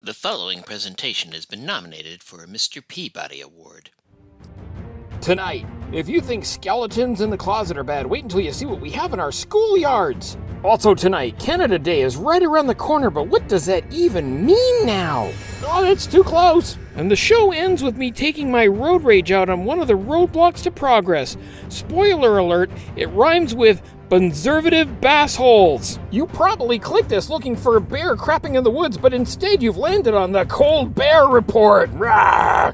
The following presentation has been nominated for a Mr. Peabody Award. Tonight, if you think skeletons in the closet are bad, wait until you see what we have in our schoolyards. Also tonight, Canada Day is right around the corner, but what does that even mean now? Oh, that's too close. And the show ends with me taking my road rage out on one of the roadblocks to progress. Spoiler alert, it rhymes with conservative bassholes. You probably clicked this looking for a bear crapping in the woods, but instead you've landed on the Cold Bear Report. Rah!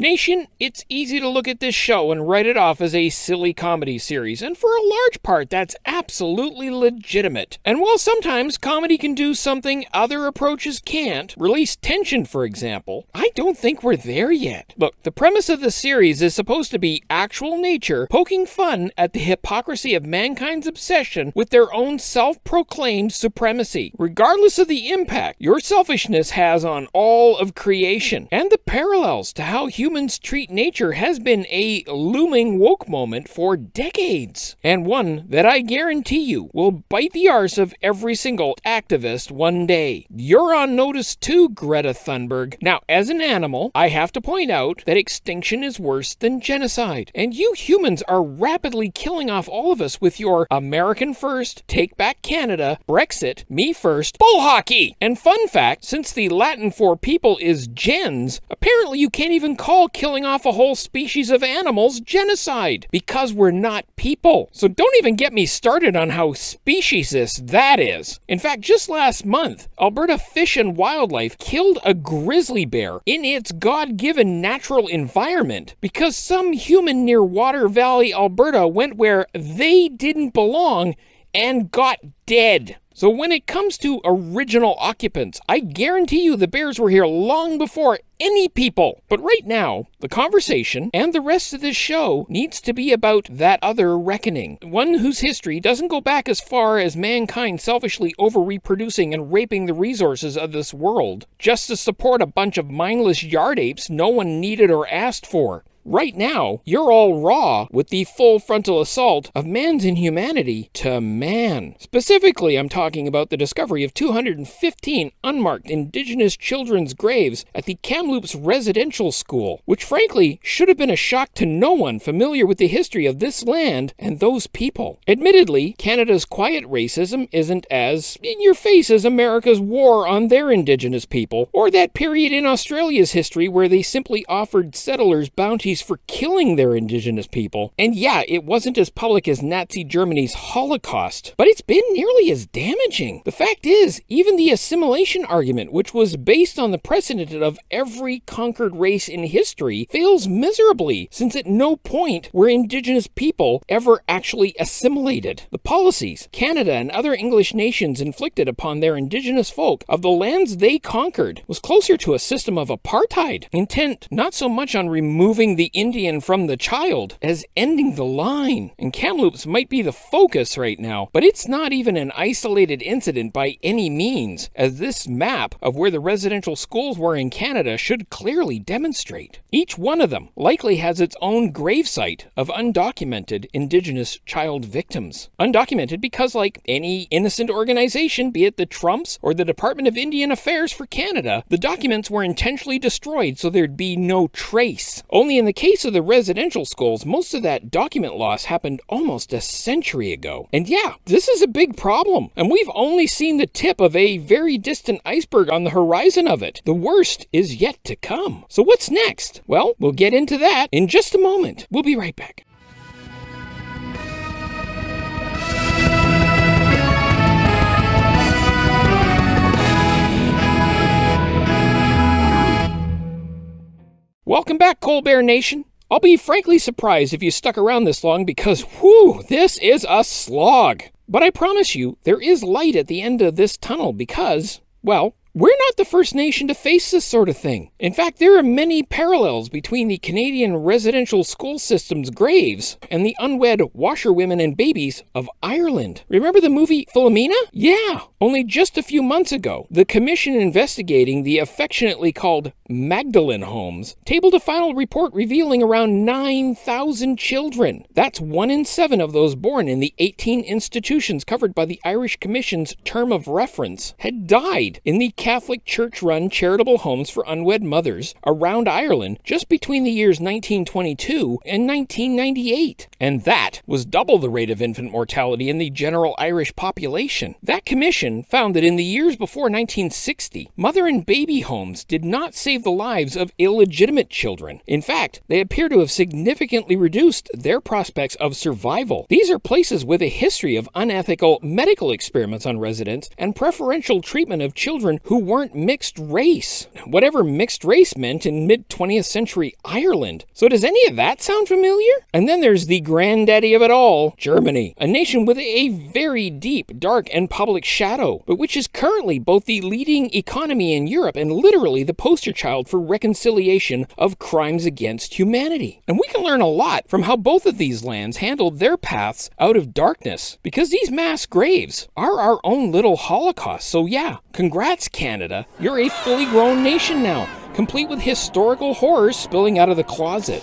Nation, it's easy to look at this show and write it off as a silly comedy series, and for a large part that's absolutely legitimate. And while sometimes comedy can do something other approaches can't, release tension for example, I don't think we're there yet. Look, the premise of the series is supposed to be actual nature poking fun at the hypocrisy of mankind's obsession with their own self-proclaimed supremacy, regardless of the impact your selfishness has on all of creation, and the parallels to how humans treat nature has been a looming woke moment for decades, and one that I guarantee you will bite the arse of every single activist one day. You're on notice too, Greta Thunberg. Now, as an animal, I have to point out that extinction is worse than genocide, and you humans are rapidly killing off all of us with your American first, take back Canada, Brexit, me first, bull hockey! And fun fact, since the Latin for people is gens, apparently you can't even call killing off a whole species of animals genocide, because we're not people. So don't even get me started on how speciesist that is. In fact, just last month, Alberta Fish and Wildlife killed a grizzly bear in its God-given natural environment because some human near Water Valley, Alberta went where they didn't belong and got dead. So when it comes to original occupants, I guarantee you the bears were here long before any people. But right now, the conversation and the rest of this show needs to be about that other reckoning. One whose history doesn't go back as far as mankind selfishly over-reproducing and raping the resources of this world, just to support a bunch of mindless yard apes no one needed or asked for. Right now, you're all raw with the full frontal assault of man's inhumanity to man. Specifically, I'm talking about the discovery of 215 unmarked Indigenous children's graves at the Kamloops Residential School, which frankly should have been a shock to no one familiar with the history of this land and those people. Admittedly, Canada's quiet racism isn't as in-your-face as America's war on their Indigenous people, or that period in Australia's history where they simply offered settlers bounties for killing their Indigenous people. And yeah, it wasn't as public as Nazi Germany's Holocaust, but it's been nearly as damaging. The fact is, even the assimilation argument, which was based on the precedent of every conquered race in history, fails miserably, since at no point were Indigenous people ever actually assimilated. The policies Canada and other English nations inflicted upon their Indigenous folk of the lands they conquered was closer to a system of apartheid, intent not so much on removing the Indian from the child as ending the line. And Kamloops might be the focus right now, but it's not even an isolated incident by any means, as this map of where the residential schools were in Canada should clearly demonstrate. Each one of them likely has its own gravesite of undocumented Indigenous child victims. Undocumented because, like any innocent organization, be it the Trumps or the Department of Indian Affairs for Canada, the documents were intentionally destroyed so there'd be no trace. Only in the case of the residential schools, most of that document loss happened almost a century ago. And yeah, this is a big problem, and we've only seen the tip of a very distant iceberg on the horizon of it. The worst is yet to come. So what's next? Well, we'll get into that in just a moment. We'll be right back. Welcome back, Cold Bear Nation. I'll be frankly surprised if you stuck around this long because, whew, this is a slog. But I promise you, there is light at the end of this tunnel because, well, we're not the first nation to face this sort of thing. In fact, there are many parallels between the Canadian residential school system's graves and the unwed washerwomen and babies of Ireland. Remember the movie Philomena? Yeah, only just a few months ago, the commission investigating the affectionately called Magdalene homes tabled a final report revealing around 9,000 children. That's 1 in 7 of those born in the 18 institutions covered by the Irish Commission's term of reference had died in the Catholic Church-run charitable homes for unwed mothers around Ireland just between the years 1922 and 1998. And that was double the rate of infant mortality in the general Irish population. That commission found that in the years before 1960, mother and baby homes did not save the lives of illegitimate children. In fact, they appear to have significantly reduced their prospects of survival. These are places with a history of unethical medical experiments on residents and preferential treatment of children who weren't mixed race, whatever mixed race meant in mid-20th century Ireland. So does any of that sound familiar? And then there's the granddaddy of it all, Germany, a nation with a very deep, dark, and public shadow, but which is currently both the leading economy in Europe and literally the poster child for reconciliation of crimes against humanity. And we can learn a lot from how both of these lands handled their paths out of darkness, because these mass graves are our own little Holocaust. So yeah, congrats Canada, you're a fully grown nation now, complete with historical horrors spilling out of the closet.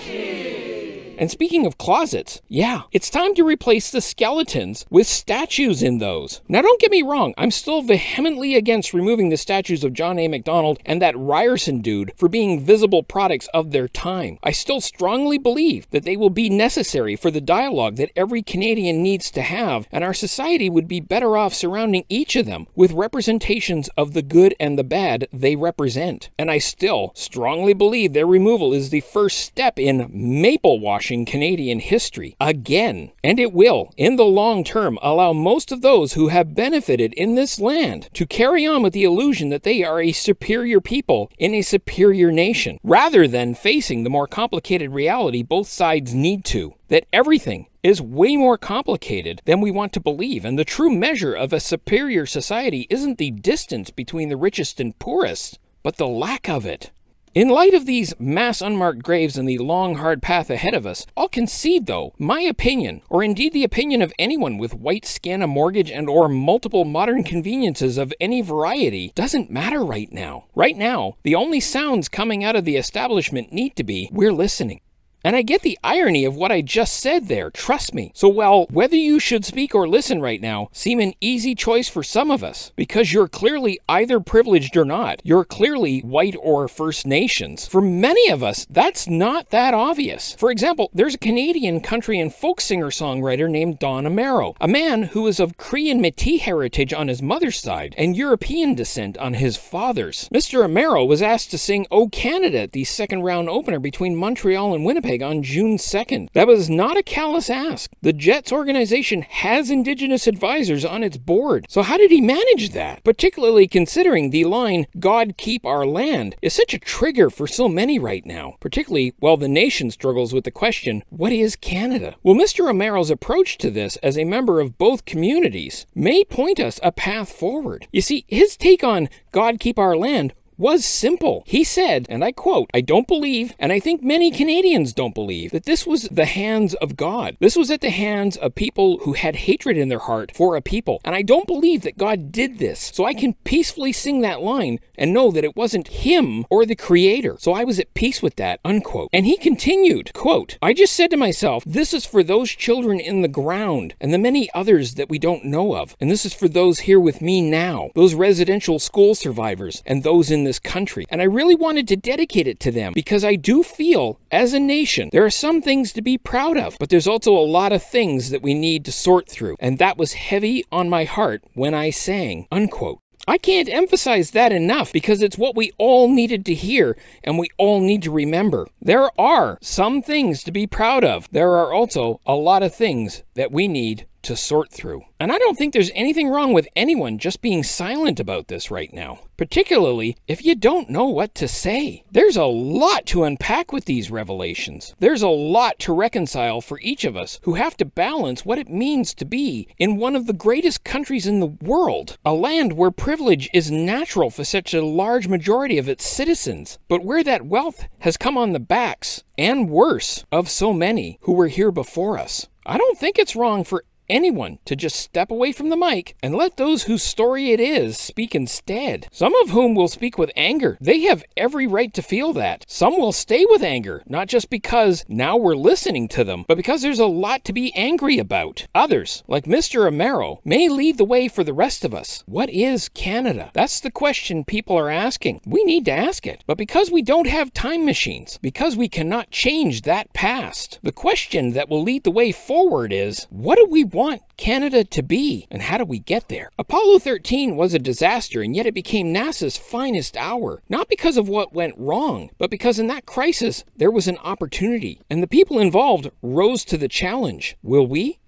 And speaking of closets, yeah, it's time to replace the skeletons with statues in those. Now don't get me wrong, I'm still vehemently against removing the statues of John A. Macdonald and that Ryerson dude for being visible products of their time. I still strongly believe that they will be necessary for the dialogue that every Canadian needs to have, and our society would be better off surrounding each of them with representations of the good and the bad they represent. And I still strongly believe their removal is the first step in maple washing Canadian history again, and it will, in the long term, allow most of those who have benefited in this land to carry on with the illusion that they are a superior people in a superior nation, rather than facing the more complicated reality both sides need to, that everything is way more complicated than we want to believe, and the true measure of a superior society isn't the distance between the richest and poorest, but the lack of it. In light of these mass unmarked graves and the long, hard path ahead of us, I'll concede, though, my opinion, or indeed the opinion of anyone with white skin, a mortgage, and or multiple modern conveniences of any variety, doesn't matter right now. Right now, the only sounds coming out of the establishment need to be, we're listening. And I get the irony of what I just said there, trust me. So while whether you should speak or listen right now seem an easy choice for some of us, because you're clearly either privileged or not, you're clearly white or First Nations, for many of us, that's not that obvious. For example, there's a Canadian country and folk singer-songwriter named Don Amero, a man who is of Cree and Métis heritage on his mother's side and European descent on his father's. Mr. Amero was asked to sing O Canada at the second-round opener between Montreal and Winnipeg on June 2nd. That was not a callous ask. The Jets organization has Indigenous advisors on its board. So how did he manage that? Particularly considering the line, God keep our land, is such a trigger for so many right now. Particularly while the nation struggles with the question, what is Canada? Well, Mr. Amero's approach to this as a member of both communities may point us a path forward. You see, his take on God keep our land was simple. He said, and I quote, "I don't believe, and I think many Canadians don't believe, that this was the hands of God. This was at the hands of people who had hatred in their heart for a people. And I don't believe that God did this. So I can peacefully sing that line and know that it wasn't him or the creator. So I was at peace with that," unquote. And he continued, quote, "I just said to myself, this is for those children in the ground and the many others that we don't know of. And this is for those here with me now, those residential school survivors and those in this country. And I really wanted to dedicate it to them because I do feel, as a nation, there are some things to be proud of, but there's also a lot of things that we need to sort through. And that was heavy on my heart when I sang," unquote. I can't emphasize that enough because it's what we all needed to hear and we all need to remember. There are some things to be proud of. There are also a lot of things that we need to sort through. And I don't think there's anything wrong with anyone just being silent about this right now, particularly if you don't know what to say. There's a lot to unpack with these revelations. There's a lot to reconcile for each of us who have to balance what it means to be in one of the greatest countries in the world, a land where privilege is natural for such a large majority of its citizens, but where that wealth has come on the backs, and worse, of so many who were here before us. I don't think it's wrong for anyone to just step away from the mic and let those whose story it is speak instead. Some of whom will speak with anger. They have every right to feel that. Some will stay with anger, not just because now we're listening to them, but because there's a lot to be angry about. Others, like Mr. Amero, may lead the way for the rest of us. What is Canada? That's the question people are asking. We need to ask it. But because we don't have time machines, because we cannot change that past, the question that will lead the way forward is, what do we want Canada to be, and how do we get there? Apollo 13 was a disaster, and yet it became NASA's finest hour, not because of what went wrong, but because in that crisis there was an opportunity, and the people involved rose to the challenge. Will we?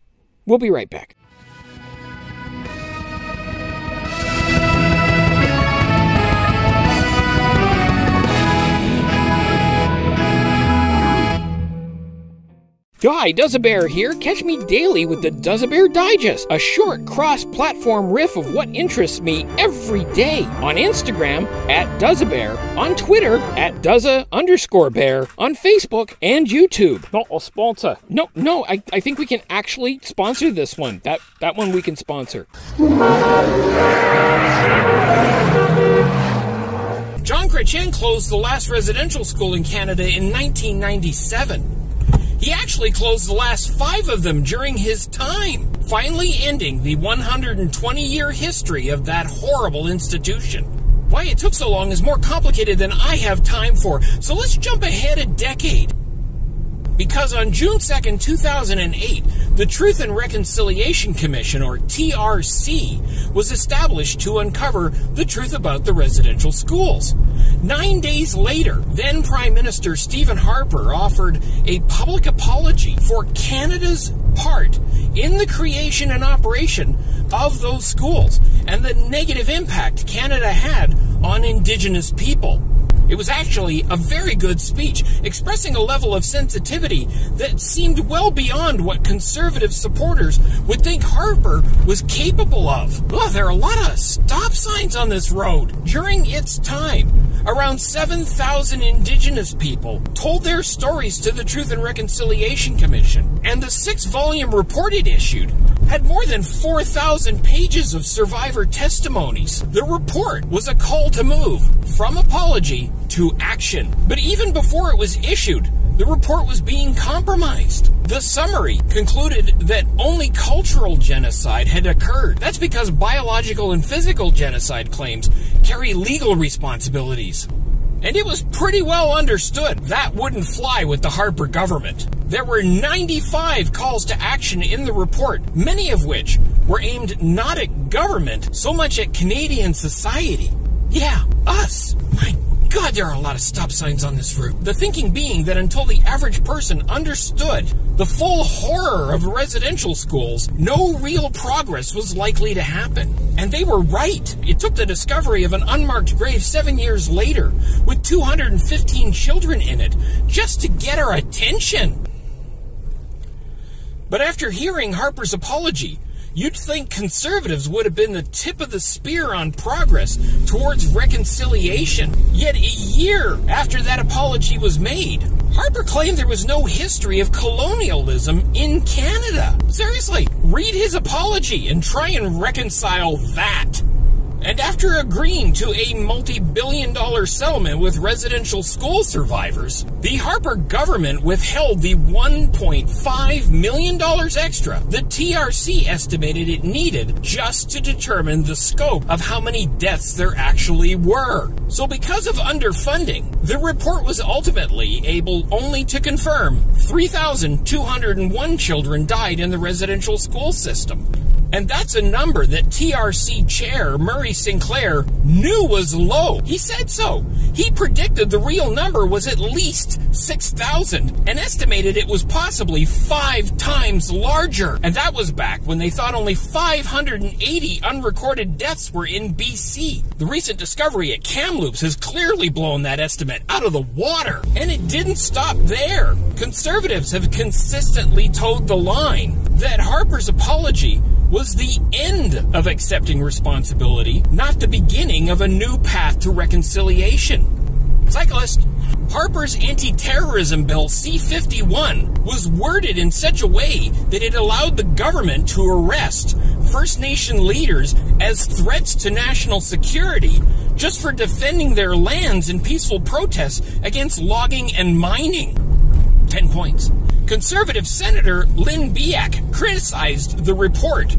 We'll be right back. Hi, DUZA BEAR here. Catch me daily with the DUZA BEAR Digest, a short cross-platform riff of what interests me every day. On Instagram, @DUZA BEAR, on Twitter, @DUZA_bear, on Facebook, and YouTube. Not a sponsor. No, I think we can actually sponsor this one. That one we can sponsor. John Chrétien closed the last residential school in Canada in 1997. He actually closed the last 5 of them during his time, finally ending the 120-year history of that horrible institution. Why it took so long is more complicated than I have time for, so let's jump ahead a decade. Because on June 2nd, 2008, the Truth and Reconciliation Commission, or TRC, was established to uncover the truth about the residential schools. 9 days later, then Prime Minister Stephen Harper offered a public apology for Canada's part in the creation and operation of those schools and the negative impact Canada had on Indigenous people. It was actually a very good speech, expressing a level of sensitivity that seemed well beyond what conservative supporters would think Harper was capable of. Oh, there are a lot of stop signs on this road. During its time, around 7,000 Indigenous people told their stories to the Truth and Reconciliation Commission, and the 6-volume report it issued had more than 4,000 pages of survivor testimonies. The report was a call to move from apology to action. But even before it was issued, the report was being compromised. The summary concluded that only cultural genocide had occurred. That's because biological and physical genocide claims carry legal responsibilities. And it was pretty well understood that wouldn't fly with the Harper government. There were 95 calls to action in the report, many of which were aimed not at government, so much at Canadian society. Yeah, us. My God, there are a lot of stop signs on this route. The thinking being that until the average person understood the full horror of residential schools, no real progress was likely to happen. And they were right. It took the discovery of an unmarked grave 7 years later, with 215 children in it, just to get our attention. But after hearing Harper's apology, you'd think conservatives would have been the tip of the spear on progress towards reconciliation. Yet a year after that apology was made, Harper claimed there was no history of colonialism in Canada. Seriously, read his apology and try and reconcile that. And after agreeing to a multi-billion-dollar settlement with residential school survivors, the Harper government withheld the $1.5 million extra the TRC estimated it needed just to determine the scope of how many deaths there actually were. So because of underfunding, the report was ultimately able only to confirm 3,201 children died in the residential school system. And that's a number that TRC chair Murray Sinclair knew was low. He said so. He predicted the real number was at least 6,000 and estimated it was possibly 5 times larger. And that was back when they thought only 580 unrecorded deaths were in BC. The recent discovery at Kamloops has clearly blown that estimate out of the water. And it didn't stop there. Conservatives have consistently toed the line that Harper's apology was the end of accepting responsibility, not the beginning of a new path to reconciliation. Cyclist, Harper's anti-terrorism bill C-51 was worded in such a way that it allowed the government to arrest First Nation leaders as threats to national security just for defending their lands in peaceful protests against logging and mining. 10 points. Conservative Senator Lynn Biak criticized the report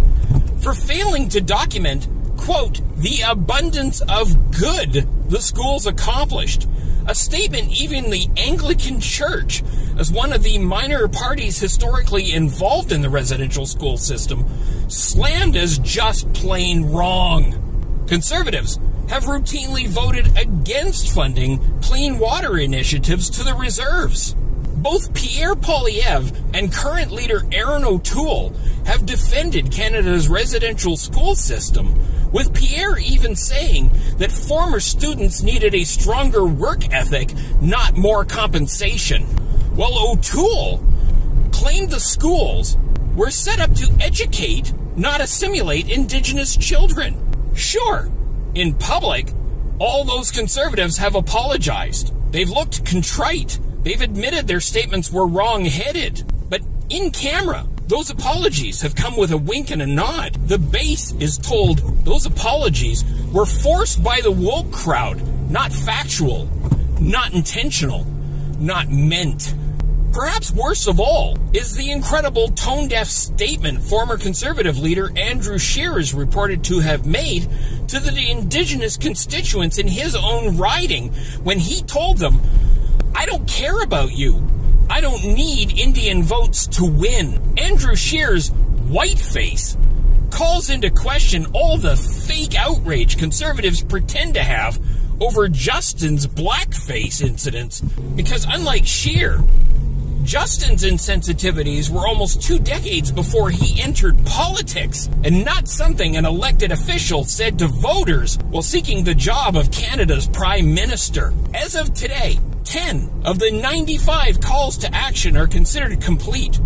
for failing to document, quote, the abundance of good the schools accomplished. A statement even the Anglican Church, as one of the minor parties historically involved in the residential school system, slammed as just plain wrong. Conservatives have routinely voted against funding clean water initiatives to the reserves. Both Pierre Poilievre and current leader Aaron O'Toole have defended Canada's residential school system, with Pierre even saying that former students needed a stronger work ethic, not more compensation. While O'Toole claimed the schools were set up to educate, not assimilate Indigenous children. Sure, in public, all those conservatives have apologized. They've looked contrite. They've admitted their statements were wrong-headed. But in camera, those apologies have come with a wink and a nod. The base is told those apologies were forced by the woke crowd, not factual, not intentional, not meant. Perhaps worst of all is the incredible tone-deaf statement former Conservative leader Andrew Scheer is reported to have made to the Indigenous constituents in his own riding when he told them, I don't care about you. I don't need Indian votes to win. Andrew Scheer's white face calls into question all the fake outrage Conservatives pretend to have over Justin's blackface incidents, because unlike Scheer, Justin's insensitivities were almost 2 decades before he entered politics, and not something an elected official said to voters while seeking the job of Canada's Prime Minister. As of today, 10 of the 95 calls to action are considered complete.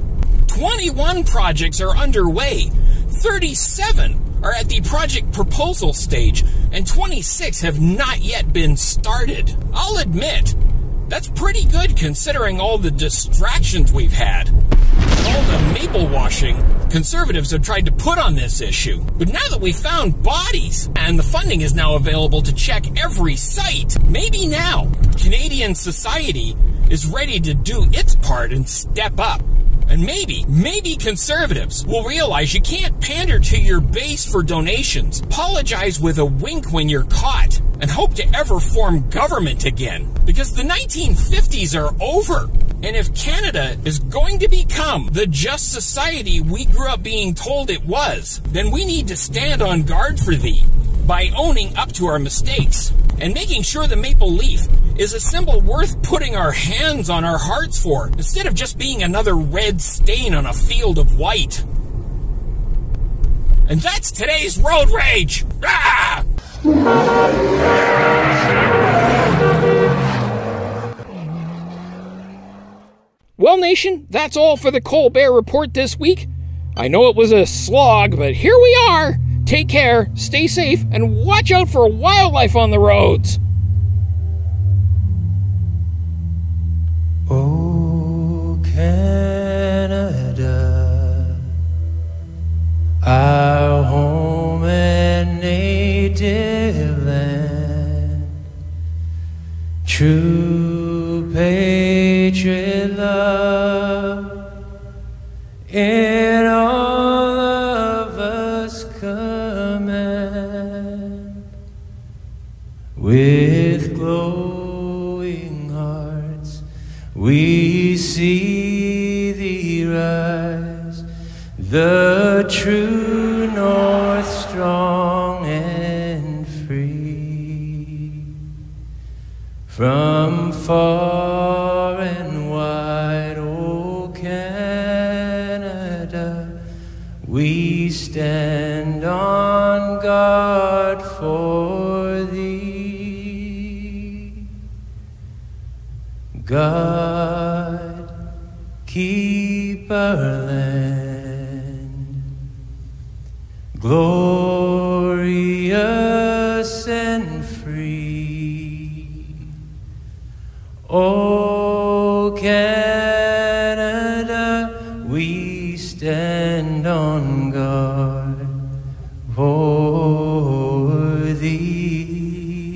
21 projects are underway. 37 are at the project proposal stage, and 26 have not yet been started. I'll admit, that's pretty good considering all the distractions we've had. All the maple washing Conservatives have tried to put on this issue. But now that we've found bodies, and the funding is now available to check every site, maybe now Canadian society is ready to do its part and step up. And maybe Conservatives will realize you can't pander to your base for donations, apologize with a wink when you're caught, and hope to ever form government again. Because the 1950s are over. And if Canada is going to become the just society we grew up being told it was, then we need to stand on guard for thee by owning up to our mistakes and making sure the maple leaf is a symbol worth putting our hands on our hearts for, instead of just being another red stain on a field of white. And that's today's Road Rage! Ah! Well, nation, that's all for the Colbert Report this week. I know it was a slog, but here we are. Take care, stay safe, and watch out for wildlife on the roads. Oh, Canada, our home and native land, true patriot love in all of us command. With glowing hearts we see thee rise, the true north strong and free. From far and wide, O Canada, we stand on guard for thee. God, keep our land glorious and free. O Canada, we stand on guard for thee.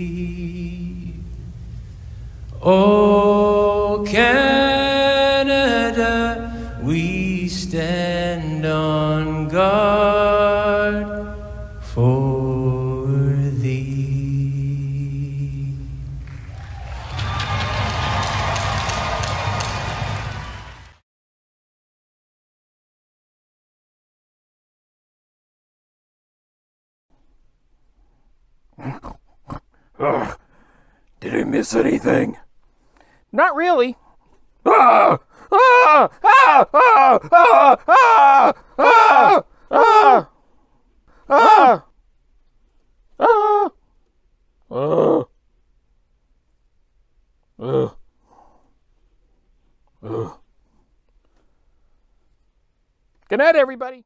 O Canada, we stand on guard for thee. Did I miss anything? Not really. Ah! Ah! Ah! Ah! Ah! Ah! Ah! Ah! Ah! Ah! Good night, everybody.